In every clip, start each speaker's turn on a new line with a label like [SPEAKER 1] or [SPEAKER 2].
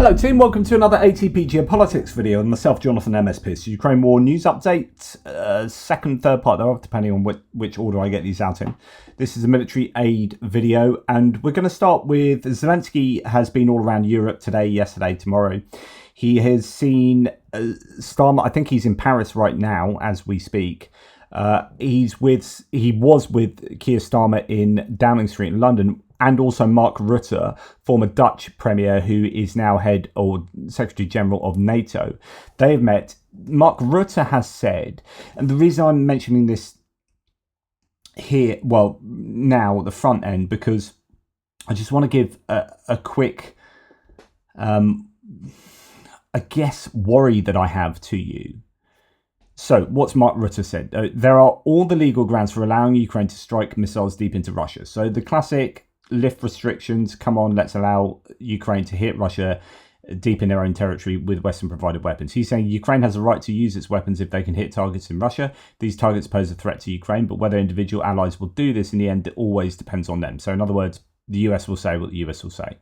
[SPEAKER 1] Hello team, welcome to another ATP Geopolitics video and myself, Jonathan MS Pearce. Ukraine War News Update, second, third part thereof, depending on which order I get these out in. This is a military aid video, and we're going to start with Zelensky has been all around Europe today, yesterday, tomorrow. He has seen Starmer, I think he's in Paris right now as we speak. He was with Keir Starmer in Downing Street in London, and also Mark Rutte, former Dutch Premier, who is now head or Secretary General of NATO. They have met. Mark Rutte has said, and the reason I'm mentioning this here, well, now at the front end, because I just want to give a quick, I guess, worry that I have to you. So, what's Mark Rutte said? There are all the legal grounds for allowing Ukraine to strike missiles deep into Russia. So, the classic lift restrictions, come on, let's allow Ukraine to hit Russia deep in their own territory with Western-provided weapons. He's saying Ukraine has a right to use its weapons if they can hit targets in Russia. These targets pose a threat to Ukraine, but whether individual allies will do this in the end, it always depends on them. So, in other words, the US will say what the US will say.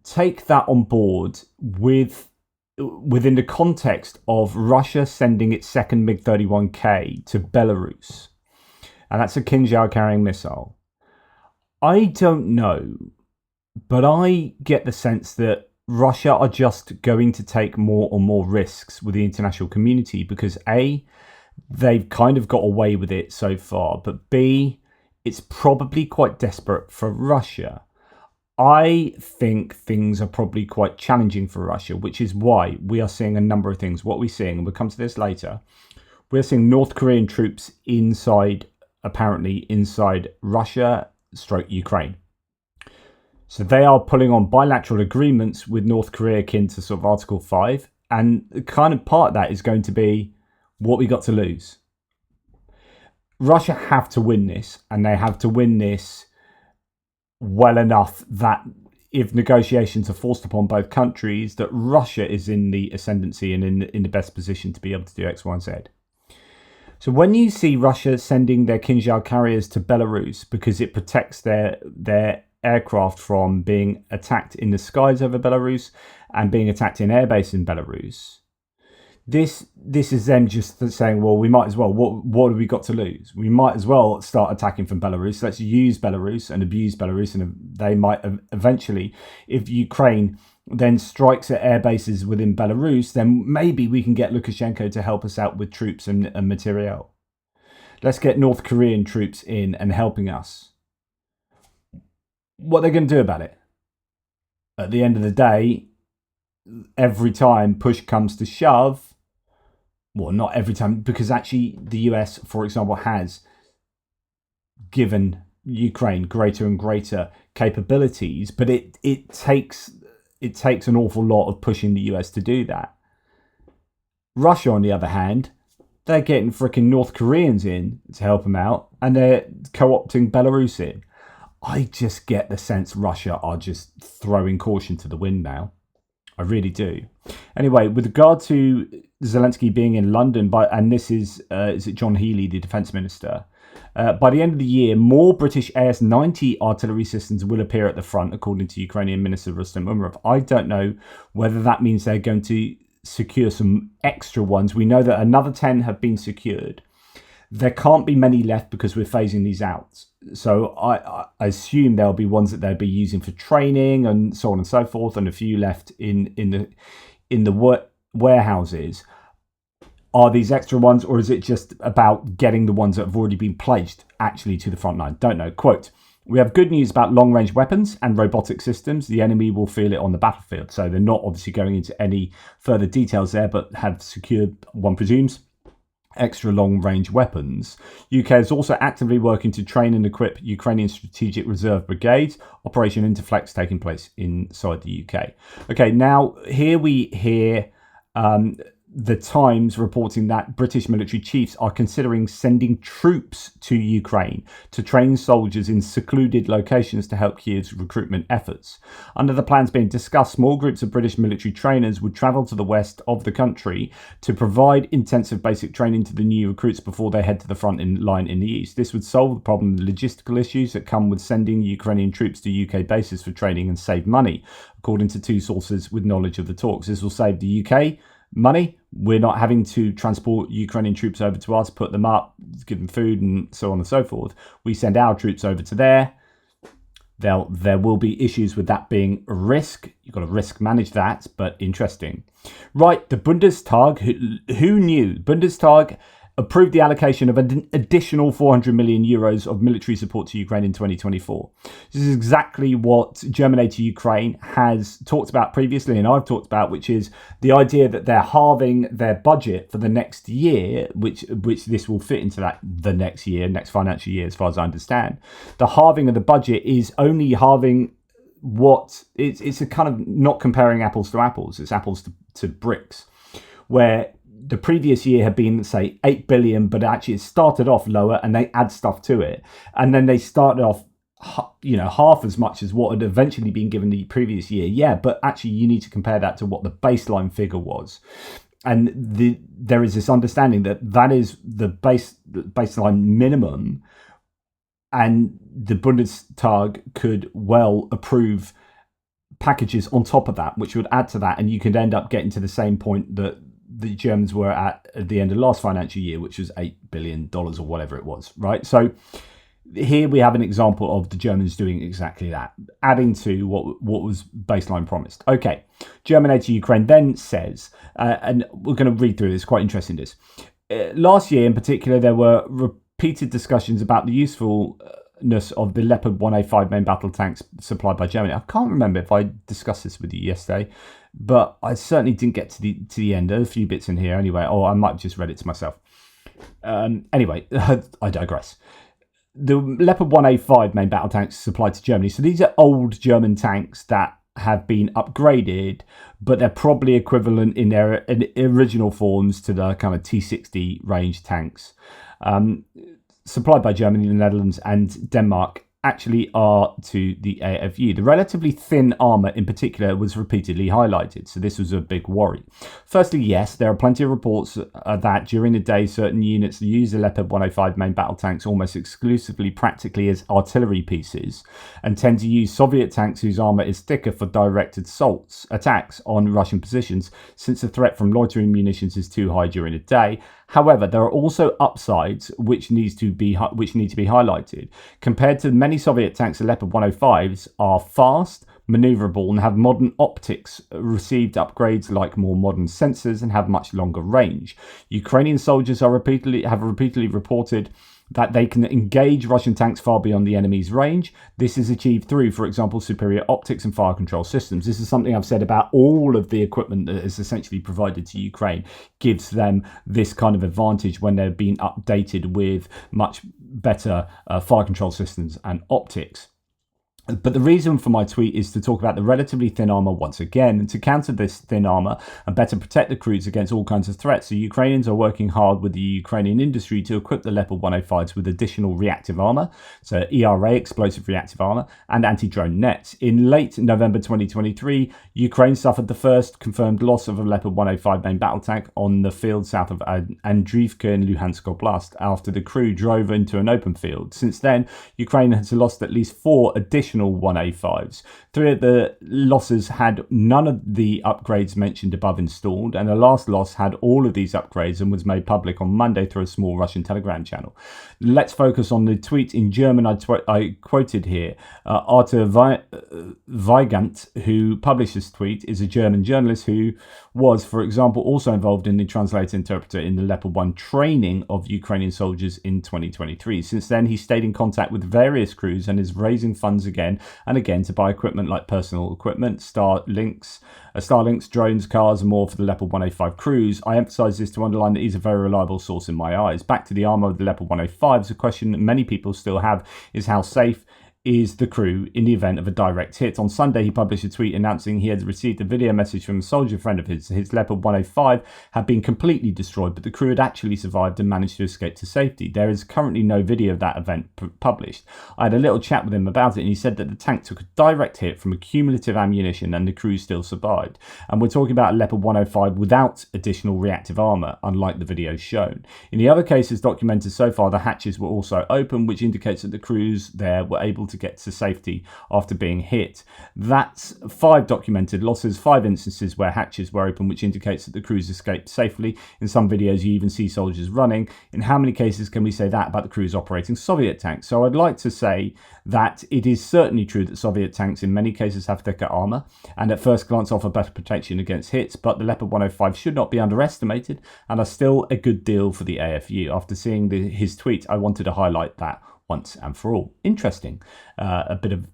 [SPEAKER 1] Take that on board within the context of Russia sending its second MiG-31K to Belarus. And that's a Kinzhal-carrying missile. I don't know, but I get the sense that Russia are just going to take more and more risks with the international community because A, they've kind of got away with it so far, but B, it's probably quite desperate for Russia. I think things are probably quite challenging for Russia, which is why we are seeing a number of things. What we're seeing, and we'll come to this later, we're seeing North Korean troops apparently inside Russia / Ukraine. So they are pulling on bilateral agreements with North Korea akin to sort of Article 5. And the kind of part of that is going to be what we got to lose. Russia have to win this, and they have to win this well enough that if negotiations are forced upon both countries, that Russia is in the ascendancy and in the best position to be able to do X, Y, and Z. So when you see Russia sending their Kinzhal carriers to Belarus because it protects their aircraft from being attacked in the skies over Belarus and being attacked in airbase in Belarus, this is them just saying, well, we might as well, what have we got to lose? We might as well start attacking from Belarus. Let's use Belarus and abuse Belarus, and they might eventually, if Ukraine then strikes at air bases within Belarus, then maybe we can get Lukashenko to help us out with troops and materiel. Let's get North Korean troops in and helping us. What are they going to do about it? At the end of the day, every time push comes to shove, well, not every time, because actually the US, for example, has given Ukraine greater and greater capabilities, but it takes an awful lot of pushing the US to do that. Russia, on the other hand, they're getting freaking North Koreans in to help them out, and they're co-opting Belarus in. I just get the sense Russia are just throwing caution to the wind now. I really do. Anyway, with regard to Zelensky being in London, and this is it John Healey, the defence minister? By the end of the year, more British AS-90 artillery systems will appear at the front, according to Ukrainian Minister Rustem Umerov. I don't know whether that means they're going to secure some extra ones. We know that another 10 have been secured. There can't be many left because we're phasing these out. So I assume there'll be ones that they'll be using for training and so on and so forth, and a few left in the warehouses. Are these extra ones, or is it just about getting the ones that have already been pledged actually to the front line? Don't know. Quote, we have good news about long-range weapons and robotic systems. The enemy will feel it on the battlefield. So they're not obviously going into any further details there, but have secured, one presumes, extra long-range weapons. UK is also actively working to train and equip Ukrainian Strategic Reserve Brigades. Operation Interflex taking place inside the UK. Okay, now here we hear the Times reporting that British military chiefs are considering sending troops to Ukraine to train soldiers in secluded locations to help Kiev's recruitment efforts. Under the plans being discussed, small groups of British military trainers would travel to the west of the country to provide intensive basic training to the new recruits before they head to the front line in the east. This would solve the problem, the logistical issues that come with sending Ukrainian troops to UK bases for training and save money, according to two sources with knowledge of the talks. This will save the UK money. We're not having to transport Ukrainian troops over to us, put them up, give them food and so on and so forth. We send our troops over to there. There will be issues with that being a risk. You've got to risk manage that, but interesting. Right, the Bundestag, who knew? Bundestag approved the allocation of an additional 400 million euros of military support to Ukraine in 2024. This is exactly what German aid to Ukraine has talked about previously, and I've talked about, which is the idea that they're halving their budget for the next year, which this will fit into that the next financial year, as far as I understand. The halving of the budget is only halving what it's a kind of not comparing apples to apples. It's apples to bricks, where the previous year had been, say, 8 billion, but actually it started off lower and they add stuff to it. And then they started off, half as much as what had eventually been given the previous year. Yeah, but actually you need to compare that to what the baseline figure was. And there is this understanding that is the baseline minimum, and the Bundestag could well approve packages on top of that, which would add to that, and you could end up getting to the same point that the Germans were at the end of last financial year, which was $8 billion or whatever it was, right? So here we have an example of the Germans doing exactly that, adding to what was baseline promised. Okay, German aid to Ukraine then says, and we're going to read through this, quite interesting this. Last year in particular, there were repeated discussions about the usefulness of the Leopard 1A5 main battle tanks supplied by Germany. I can't remember if I discussed this with you yesterday, but I certainly didn't get to the end. There are a few bits in here anyway. I might have just read it to myself. Anyway, I digress. The Leopard 1A5 main battle tanks supplied to Germany. So these are old German tanks that have been upgraded, but they're probably equivalent in their original forms to the kind of T60 range tanks. Supplied by Germany, the Netherlands and Denmark, actually are to the AFU. The relatively thin armour in particular was repeatedly highlighted, so this was a big worry. Firstly, yes, there are plenty of reports that during the day certain units use the Leopard 105 main battle tanks almost exclusively practically as artillery pieces, and tend to use Soviet tanks whose armour is thicker for direct attacks on Russian positions, since the threat from loitering munitions is too high during the day. However, there are also upsides which need to be highlighted. Compared to many Soviet tanks, the Leopard 105s are fast, manoeuvrable, and have modern optics, received upgrades like more modern sensors, and have much longer range. Ukrainian soldiers have repeatedly reported that they can engage Russian tanks far beyond the enemy's range. This is achieved through, for example, superior optics and fire control systems. This is something I've said about all of the equipment that is essentially provided to Ukraine, gives them this kind of advantage when they're being updated with much better fire control systems and optics. But the reason for my tweet is to talk about the relatively thin armour once again, and to counter this thin armour and better protect the crews against all kinds of threats. The Ukrainians are working hard with the Ukrainian industry to equip the Leopard 105s with additional reactive armour, so ERA, explosive reactive armour, and anti-drone nets. In late November 2023, Ukraine suffered the first confirmed loss of a Leopard 105 main battle tank on the field south of Andriivka in Luhansk Oblast after the crew drove into an open field. Since then, Ukraine has lost at least 4 additional 1A5s. 3 of the losses had none of the upgrades mentioned above installed, and the last loss had all of these upgrades and was made public on Monday through a small Russian Telegram channel. Let's focus on the tweet in German I quoted here. Arthur Weigand, who published this tweet, is a German journalist who was, for example, also involved in the translator-interpreter in the Leopard 1 training of Ukrainian soldiers in 2023. Since then, he stayed in contact with various crews and is raising funds again and again to buy equipment like personal equipment, Starlinks, drones, cars, and more for the Leopard 1A5 crews. I emphasise this to underline that he's a very reliable source in my eyes. Back to the armour of the Leopard 1A5s, a question that many people still have is how safe is the crew in the event of a direct hit. On Sunday, he published a tweet announcing he had received a video message from a soldier friend of his. His Leopard 105 had been completely destroyed, but the crew had actually survived and managed to escape to safety. There is currently no video of that event published. I had a little chat with him about it, and he said that the tank took a direct hit from accumulative ammunition and the crew still survived. And we're talking about a Leopard 105 without additional reactive armour, unlike the videos shown. In the other cases documented so far, the hatches were also open, which indicates that the crews there were able to get to safety after being hit. That's 5 documented losses, 5 instances where hatches were open, which indicates that the crews escaped safely. In some videos, you even see soldiers running. In how many cases can we say that about the crews operating Soviet tanks? So I'd like to say that it is certainly true that Soviet tanks in many cases have thicker armour and at first glance offer better protection against hits, but the Leopard 105 should not be underestimated and are still a good deal for the AFU. After seeing his tweet, I wanted to highlight that once and for all. Interesting. A bit of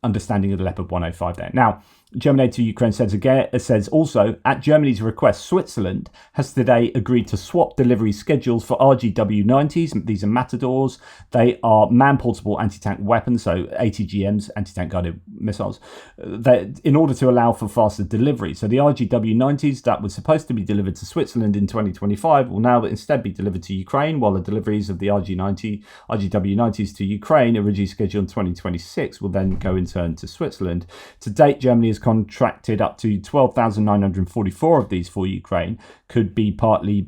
[SPEAKER 1] understanding of the Leopard 105 there. Now, German aid to Ukraine says also, at Germany's request, Switzerland has today agreed to swap delivery schedules for RGW-90s. These are Matadors. They are man-portable anti-tank weapons, so ATGMs, anti-tank guided missiles, in order to allow for faster delivery. So the RGW-90s that were supposed to be delivered to Switzerland in 2025 will now instead be delivered to Ukraine, while the deliveries of the RGW-90s to Ukraine, originally scheduled in 2026, will then go in turn to Switzerland. To date, Germany has contracted up to 12,944 of these for Ukraine. Could partly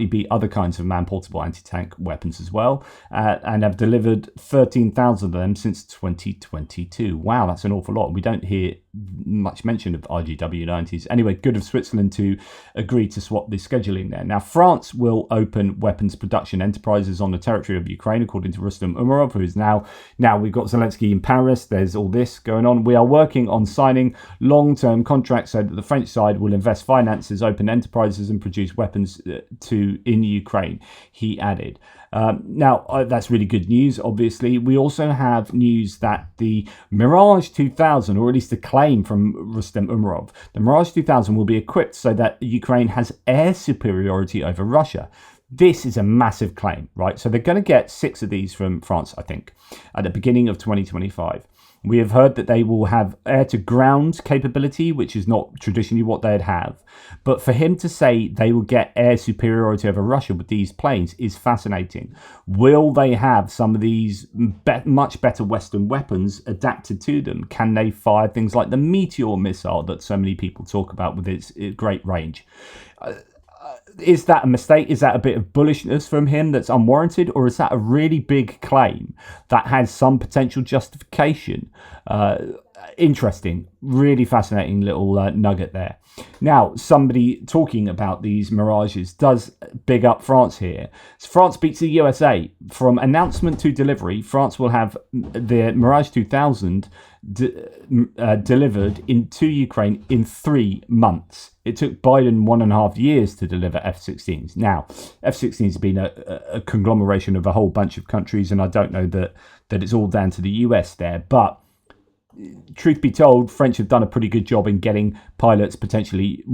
[SPEAKER 1] be other kinds of man-portable anti-tank weapons as well, and have delivered 13,000 of them since 2022. Wow, that's an awful lot. We don't hear much mention of RGW-90s. Anyway, good of Switzerland to agree to swap the scheduling there. Now, France will open weapons production enterprises on the territory of Ukraine, according to Rustem Umerov, who is now we've got Zelensky in Paris. There's all this going on. We are working on signing long-term contracts so that the French side will invest finances, open enterprises, and produce weapons in Ukraine, he added. Now, that's really good news, obviously. We also have news that the Mirage 2000, or at least a claim from Rustem Umerov, the Mirage 2000 will be equipped so that Ukraine has air superiority over Russia. This is a massive claim, right? So they're going to get 6 of these from France, I think, at the beginning of 2025. We have heard that they will have air-to-ground capability, which is not traditionally what they'd have. But for him to say they will get air superiority over Russia with these planes is fascinating. Will they have some of these much better Western weapons adapted to them? Can they fire things like the Meteor missile that so many people talk about with its great range? Is that a mistake? Is that a bit of bullishness from him that's unwarranted? Or is that a really big claim that has some potential justification? Interesting, really fascinating little nugget there. Now, somebody talking about these Mirages does big up France here. France beats the USA. From announcement to delivery, France will have the Mirage 2000 delivered to Ukraine in 3 months. It took Biden 1.5 years to deliver F-16s. Now, F-16s have been a conglomeration of a whole bunch of countries, and I don't know that it's all down to the US there, but truth be told, French have done a pretty good job in getting pilots potentially,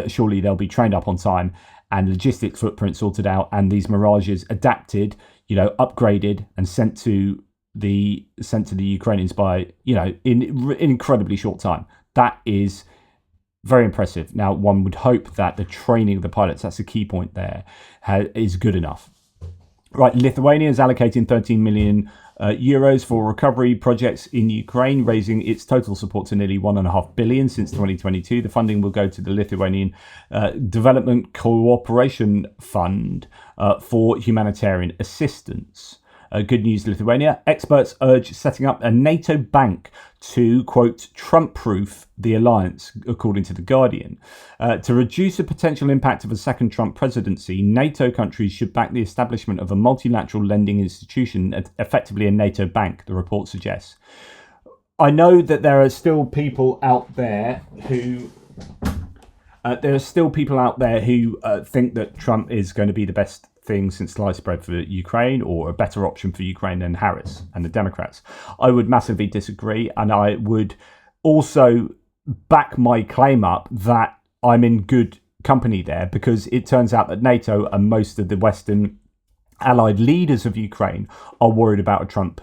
[SPEAKER 1] surely they'll be trained up on time and logistics footprint sorted out, and these Mirages adapted, upgraded and sent to the Ukrainians by, in incredibly short time. That is very impressive. Now, one would hope that the training of the pilots, that's the key point there, is good enough. Right, Lithuania is allocating 13 million euros for recovery projects in Ukraine, raising its total support to nearly 1.5 billion since 2022. The funding will go to the Lithuanian Development Cooperation Fund for humanitarian assistance. Good news, Lithuania. Experts urge setting up a NATO bank to, quote, Trump-proof the alliance, according to The Guardian. To reduce the potential impact of a second Trump presidency, NATO countries should back the establishment of a multilateral lending institution, effectively a NATO bank, the report suggests. I know that there are still people out there who think that Trump is going to be the best thing since sliced bread for Ukraine, or a better option for Ukraine than Harris and the Democrats. I would massively disagree, and I would also back my claim up that I'm in good company there, because it turns out that NATO and most of the Western allied leaders of Ukraine are worried about a Trump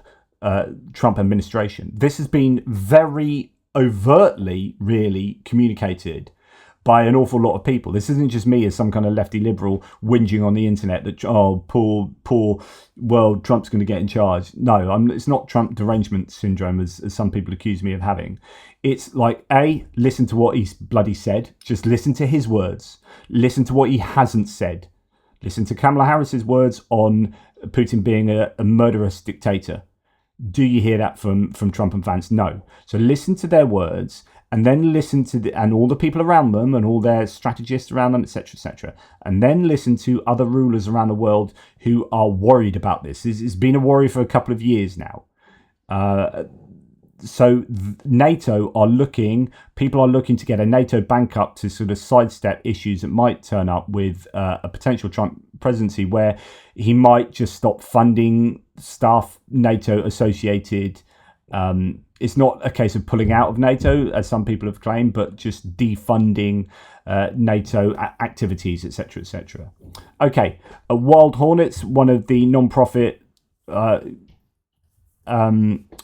[SPEAKER 1] Trump administration. This has been very overtly, really communicated by an awful lot of people. This isn't just me as some kind of lefty liberal whinging on the internet that, oh, poor world, Trump's going to get in charge. No, it's not Trump derangement syndrome as some people accuse me of having. It's like, A, listen to what he's bloody said. Just listen to his words. Listen to what he hasn't said. Listen to Kamala Harris's words on Putin being a murderous dictator. Do you hear that from Trump and Vance? No. So listen to their words, and then listen to and all the people around them and all their strategists around them, etc., etc. And then listen to other rulers around the world who are worried about this. It's been a worry for a couple of years now. So NATO people are looking to get a NATO bank up to sort of sidestep issues that might turn up with a potential Trump presidency, where he might just stop funding stuff NATO associated. It's not a case of pulling out of NATO, as some people have claimed, but just defunding NATO activities, etc., etc. Okay, Wild Hornets, one of the non-profit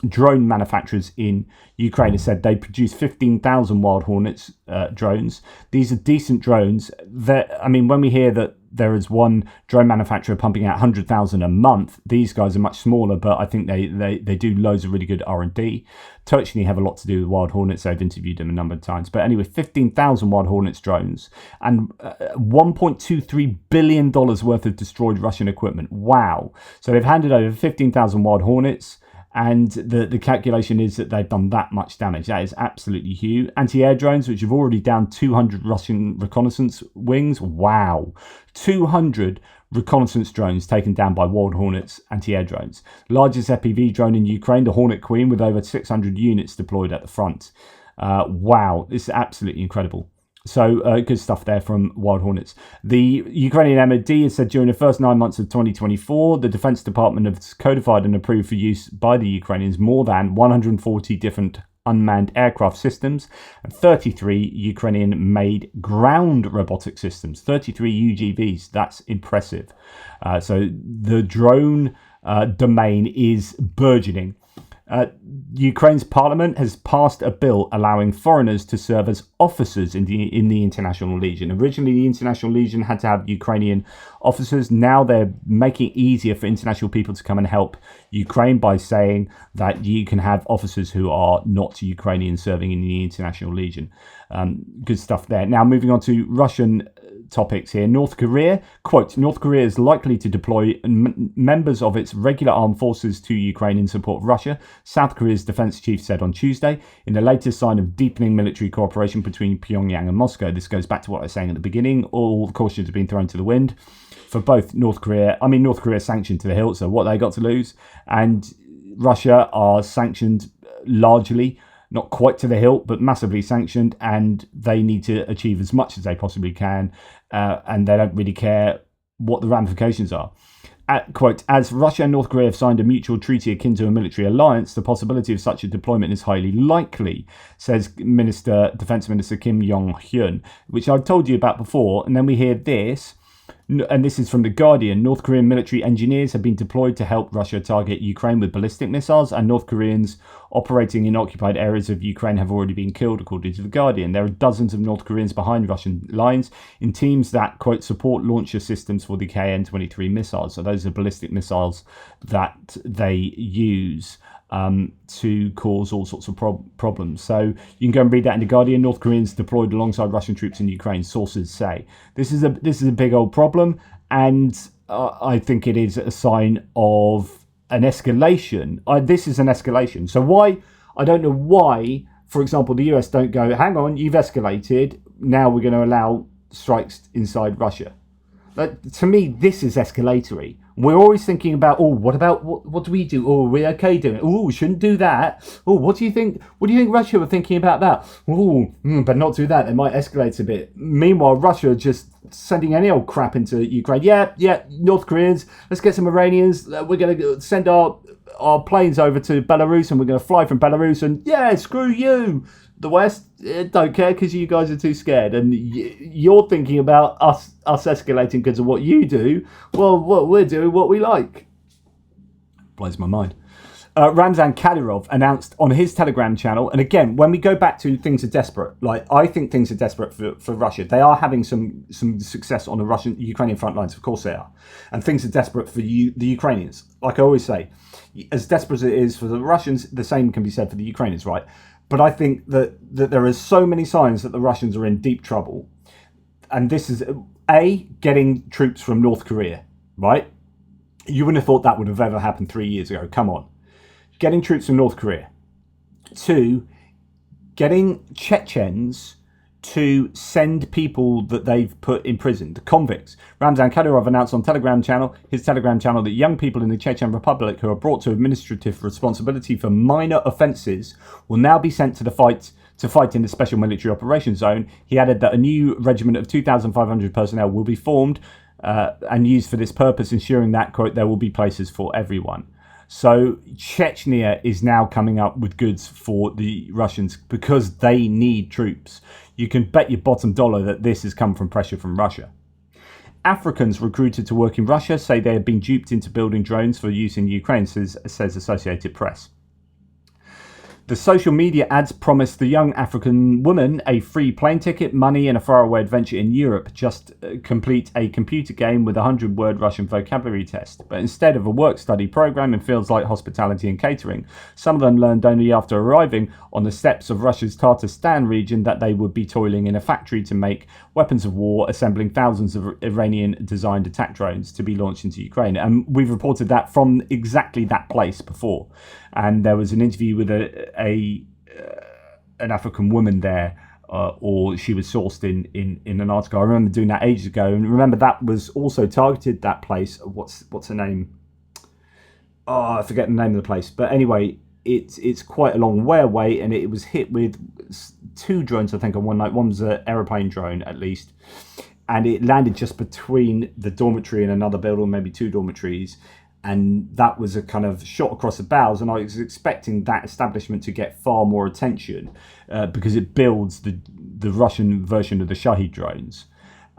[SPEAKER 1] drone manufacturers in Ukraine, has said they produce 15,000 Wild Hornets drones. These are decent drones. When we hear that there is one drone manufacturer pumping out 100,000 a month, these guys are much smaller, but I think they do loads of really good R&D. Totally have a lot to do with Wild Hornets. I've interviewed them a number of times. But anyway, 15,000 Wild Hornets drones and $1.23 billion worth of destroyed Russian equipment. Wow. So they've handed over 15,000 Wild Hornets, and the calculation is that they've done that much damage. That is absolutely huge. Anti-air drones, which have already downed 200 Russian reconnaissance wings. Wow. 200 reconnaissance drones taken down by Wild Hornets anti-air drones. Largest FPV drone in Ukraine, the Hornet Queen, with over 600 units deployed at the front. Wow. This is absolutely incredible. So good stuff there from Wild Hornets. The Ukrainian MOD has said during the first 9 months of 2024, the Defense Department has codified and approved for use by the Ukrainians more than 140 different unmanned aircraft systems and 33 Ukrainian-made ground robotic systems, 33 UGVs. That's impressive. So the drone domain is burgeoning. Ukraine's parliament has passed a bill allowing foreigners to serve as officers in the International Legion. Originally, the International Legion had to have Ukrainian officers. Now they're making it easier for international people to come and help Ukraine by saying that you can have officers who are not Ukrainian serving in the International Legion. Good stuff there. Now, moving on to Russian topics here. North Korea, quote, North Korea is likely to deploy members of its regular armed forces to Ukraine in support of Russia, South Korea's defense chief said on Tuesday, in the latest sign of deepening military cooperation between Pyongyang and Moscow. This goes back to what I was saying at the beginning. All the cautions have been thrown to the wind for both North Korea. North Korea is sanctioned to the hilt, so what they got to lose, and Russia are sanctioned largely, not quite to the hilt, but massively sanctioned, and they need to achieve as much as they possibly can, and they don't really care what the ramifications are. Quote, as Russia and North Korea have signed a mutual treaty akin to a military alliance, the possibility of such a deployment is highly likely, says Defense Minister Kim Yong-hyun, which I've told you about before, and then we hear this. And this is from The Guardian. North Korean military engineers have been deployed to help Russia target Ukraine with ballistic missiles, and North Koreans operating in occupied areas of Ukraine have already been killed, according to The Guardian. There are dozens of North Koreans behind Russian lines in teams that, quote, support launcher systems for the KN-23 missiles. So those are ballistic missiles that they use to cause all sorts of problems. So you can go and read that in The Guardian. North Koreans deployed alongside Russian troops in Ukraine, sources say. This is a big old problem, and I think it is a sign of an escalation. This is an escalation. So why, I don't know why, for example, the US don't go, hang on, you've escalated, now we're going to allow strikes inside Russia. To me, this is escalatory. We're always thinking about, what do we do? Oh, we're okay doing it. Oh, we shouldn't do that. Oh, what do you think Russia were thinking about that? Oh, but not do that. They might escalate a bit. Meanwhile, Russia are just sending any old crap into Ukraine. Yeah, North Koreans, let's get some Iranians. We're going to send our planes over to Belarus, and we're going to fly from Belarus, and yeah, screw you. The West don't care because you guys are too scared, and you're thinking about us escalating because of what you do. Well, we're doing what we like. Blows my mind. Ramzan Kadyrov announced on his Telegram channel, and again, when we go back to things are desperate, like I think things are desperate for Russia. They are having some success on the Ukrainian front lines, of course they are, and things are desperate for the Ukrainians. Like I always say, as desperate as it is for the Russians, the same can be said for the Ukrainians, right? But I think that there are so many signs that the Russians are in deep trouble, and this is getting troops from North Korea, right? You wouldn't have thought that would have ever happened 3 years ago. Come on. Getting troops from North Korea. 2, getting Chechens to send people that they've put in prison, the convicts. Ramzan Kadyrov announced on his Telegram channel, that young people in the Chechen Republic who are brought to administrative responsibility for minor offences will now be sent to fight in the Special Military Operations Zone. He added that a new regiment of 2,500 personnel will be formed and used for this purpose, ensuring that, quote, there will be places for everyone. So Chechnya is now coming up with goods for the Russians because they need troops. You can bet your bottom dollar that this has come from pressure from Russia. Africans recruited to work in Russia say they have been duped into building drones for use in Ukraine, says Associated Press. The social media ads promised the young African woman a free plane ticket, money, and a faraway adventure in Europe. Just complete a computer game with a 100-word Russian vocabulary test. But instead of a work-study program in fields like hospitality and catering, some of them learned only after arriving on the steppes of Russia's Tatarstan region that they would be toiling in a factory to make weapons of war, assembling thousands of Iranian-designed attack drones to be launched into Ukraine. And we've reported that from exactly that place before. And there was an interview with an African woman there, or she was sourced in an article. I remember doing that ages ago, and remember that was also targeted, that place. What's her name? Oh, I forget the name of the place. But anyway, it's quite a long way away, and it was hit with 2 drones, I think, on one night. One was an aeroplane drone, at least, and it landed just between the dormitory and another building, maybe 2 dormitories. And that was a kind of shot across the bows, and I was expecting that establishment to get far more attention because it builds the Russian version of the Shahid drones,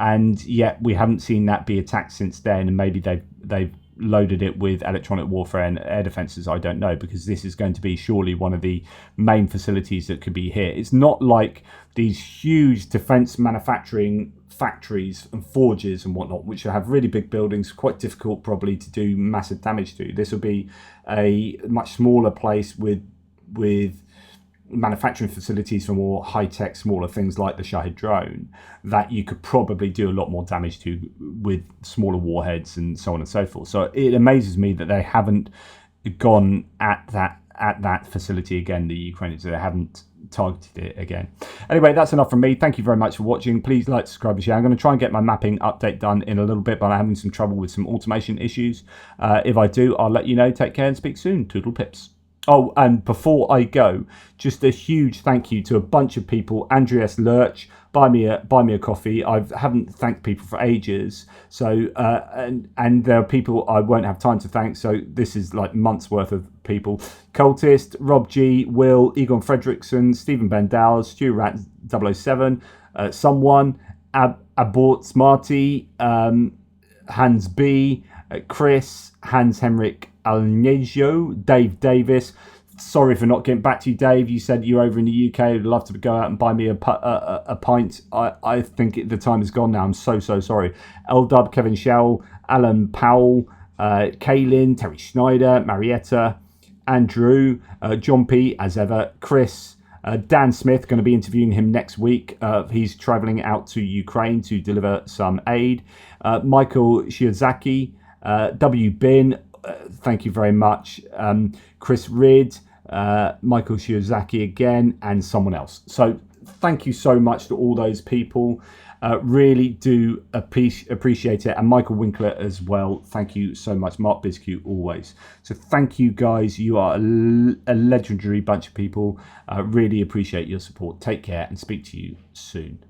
[SPEAKER 1] and yet we haven't seen that be attacked since then. And maybe they've loaded it with electronic warfare and air defences. I don't know, because this is going to be surely one of the main facilities that could be hit. It's not like these huge defence manufacturing factories and forges and whatnot, which have really big buildings, quite difficult probably to do massive damage to. This will be a much smaller place with manufacturing facilities for more high-tech, smaller things like the Shahid drone that you could probably do a lot more damage to with smaller warheads and so on and so forth. So it amazes me that they haven't gone at that facility again, the Ukrainians. They haven't targeted it again. Anyway, that's enough from me. Thank you very much for watching. Please like, subscribe, and share. I'm going to try and get my mapping update done in a little bit, but I'm having some trouble with some automation issues. If I do, I'll let you know. Take care and speak soon. Toodle pips. Oh, and before I go, just a huge thank you to a bunch of people. Andreas Lurch, buy me a coffee. I haven't thanked people for ages. So and there are people I won't have time to thank. So this is like months worth of people. Cultist, Rob G, Will, Egon Fredrickson, Stephen Bendal, Stu Rat 007, someone, Abort Smarty, Hans B, Chris, Hans Henrik Alnejo, Dave Davis. Sorry for not getting back to you, Dave. You said you're over in the UK. I'd love to go out and buy me a pint. I think the time is gone now. I'm so sorry. L-Dub, Kevin Shell, Alan Powell, Kaylin, Terry Schneider, Marietta, Andrew, John P, as ever, Chris, Dan Smith, going to be interviewing him next week. He's traveling out to Ukraine to deliver some aid. Michael Shiozaki, W. Bin, thank you very much. Chris Ridd, Michael Shiozaki again, and someone else. So thank you so much to all those people. Really do appreciate it. And Michael Winkler as well. Thank you so much. Mark Biscuit always. So thank you guys. You are a legendary bunch of people. Really appreciate your support. Take care and speak to you soon.